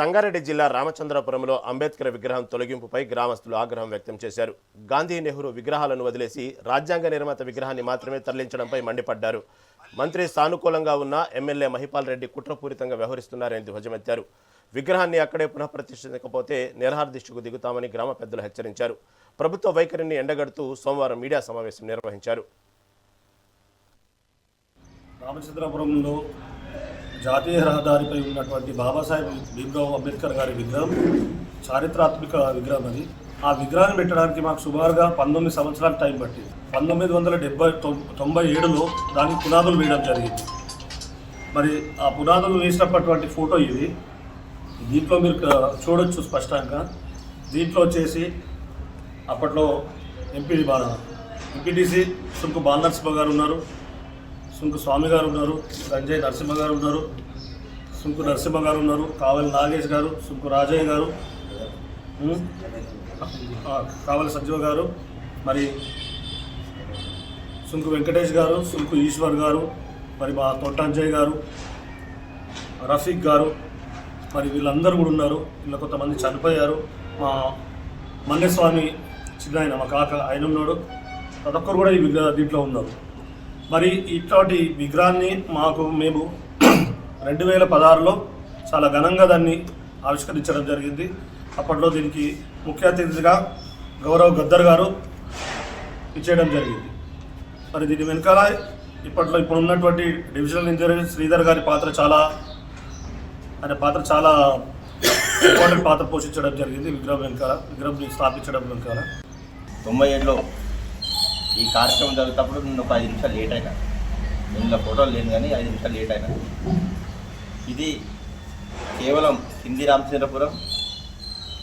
సంగారెడ్డి జిల్లా రామచంద్రపురంలో అంబేద్కర్ విగ్రహం తొలగింపుపై గ్రామస్తులు ఆగ్రహం వ్యక్తం చేశారు. గాంధీ, నెహ్రూ విగ్రహాలను వదిలేసి రాజ్యాంగ నిర్మాత విగ్రహాన్ని మాత్రమే తరలించడంపై మండిపడ్డారు. మంత్రి సానుకూలంగా ఉన్న ఎమ్మెల్యే మహిపాల్ రెడ్డి కుట్రపూరితంగా వ్యవహరిస్తున్నారని ధ్వజమెత్తారు. విగ్రహాన్ని అక్కడే పునఃప్రతిష్ఠించకపోతే నిరహారదీక్షకు దిగుతామని గ్రామ పెద్దలు హెచ్చరించారు. ప్రభుత్వ వైఖరిని ఎండగడుతూ సోమవారం మీడియా సమావేశం నిర్వహించారు. రామచంద్రపురంలో జాతీయ రహదారిపై ఉన్నటువంటి బాబాసాహెబ్ భీమ్రావ్ అంబేద్కర్ గారి విగ్రహం చారిత్రాత్మక విగ్రహం అది. ఆ విగ్రహాన్ని పెట్టడానికి మాకు సుమారుగా 19 సంవత్సరాల టైం పట్టింది. 1997లో దానికి పునాదులు వేయడం జరిగింది. మరి ఆ పునాదులు వేసినటువంటి ఫోటో ఇది. దీంట్లో మీరు చూడొచ్చు స్పష్టంగా. దీంట్లో వచ్చేసి అప్పట్లో ఎంపీటీసీ సుంకు బాలనరసింహ గారు ఉన్నారు, సుంకు స్వామి గారు ఉన్నారు, సంజయ్ నరసింహ గారు ఉన్నారు, సుంకు నరసింహ గారు ఉన్నారు, కావలి నాగేష్ గారు, సుంకు రాజయ్య గారు, కావలి సంజీవ గారు, మరి సుంకు వెంకటేష్ గారు, సుంకు ఈశ్వర్ గారు, మరి మా తొట్టంజయ్ గారు, రఫీక్ గారు, మరి వీళ్ళందరూ కూడా ఉన్నారు. వీళ్ళ కొంతమంది చనిపోయారు. మా మన్యస్వామి చిన్న ఆయన మా కాక ఆయన ఉన్నాడు. ప్రతి ఒక్కరు కూడా ఈ దీంట్లో ఉన్నారు. మరి ఇట్లాంటి విగ్రహాన్ని మేము 2016లో చాలా ఘనంగా దాన్ని ఆవిష్కరించడం జరిగింది. అప్పట్లో దీనికి ముఖ్య అతిథిగా గౌరవ్ గద్దర్ గారు ఇచ్చేయడం జరిగింది. మరి దీని వెనకాల ఇప్పుడు ఉన్నటువంటి డివిజనల్ ఇంజనీర్ శ్రీధర్ గారి పాత్ర చాలా ఇంపార్టెంట్ పాత్ర పోషించడం జరిగింది. విగ్రహం స్థాపించడం వెనకాల 97లో ఈ కార్యక్రమం జరుగుతున్నప్పుడు నేను ఒక 5 నిమిషాలు లేట్ అయినా. నేను ఫోటోలు లేను కానీ 5 నిమిషాలు లేట్ అయినా. ఇది కేవలం హిందీ రామచంద్రపురం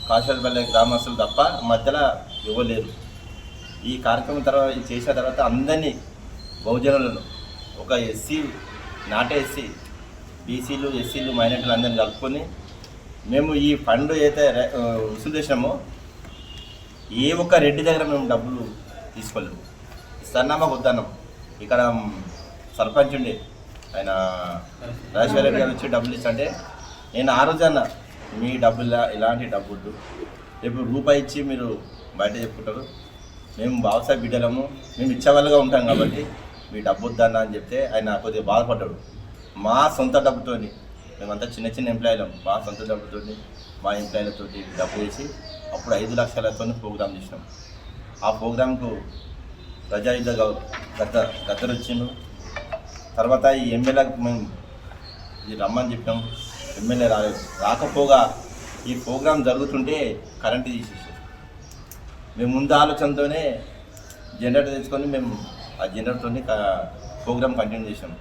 కాశీపల్లి గ్రామస్తులు తప్ప మధ్యలో ఇవ్వలేరు. ఈ కార్యక్రమం చేసిన తర్వాత అందరినీ బహుజనులను ఒక ఎస్సీ, నాట్ ఎస్సీ, బీసీలు, ఎస్సీలు, మైనార్టీలు అందరినీ కలుపుకొని మేము ఈ ఫండ్ అయితే వసూలు చేసినామో ఏ ఒక్క రెడ్డి దగ్గర మేము డబ్బులు తీసుకోలేము. ఇస్తున్నామా వద్దన్నాం. ఇక్కడ సర్పంచ్ ఉండే ఆయన రాజశేఖర రెడ్డి గారు వచ్చి డబ్బులు ఇస్తుంటే నేను ఆ రోజు అన్న, మీ డబ్బులు ఇలాంటి డబ్బులు రేపు రూపాయి ఇచ్చి మీరు బయట చెప్పుకుంటారు, మేము బావసాహెబ్ బిడ్డలము, మేము ఇచ్చేవాళ్ళుగా ఉంటాం కాబట్టి మీ డబ్బు వద్దన్నా అని చెప్తే ఆయన కొద్దిగా బాధపడ్డాడు. మా సొంత డబ్బుతోని, మేమంతా చిన్న చిన్న ఎంప్లాయీలం, మా సొంత డబ్బుతోని మా ఎంప్లాయీలతో డబ్బు వేసి అప్పుడు 5 లక్షలతో ప్రోగ్రామ్ చేసినాం. ఆ ప్రోగ్రాంకు ప్రజాయుద్ధ గద్దరు వచ్చిండు. తర్వాత ఈ ఎమ్మెల్యేలకు మేము ఇది రమ్మని చెప్పినాం. ఎమ్మెల్యే రాకపోగా ఈ ప్రోగ్రాం జరుగుతుంటే కరెంటు తీసేసాం. మేము ముందు ఆలోచనతోనే జనరేటర్ తెచ్చుకొని మేము ఆ జనరేటర్తోని ప్రోగ్రాం కంటిన్యూ చేసాం.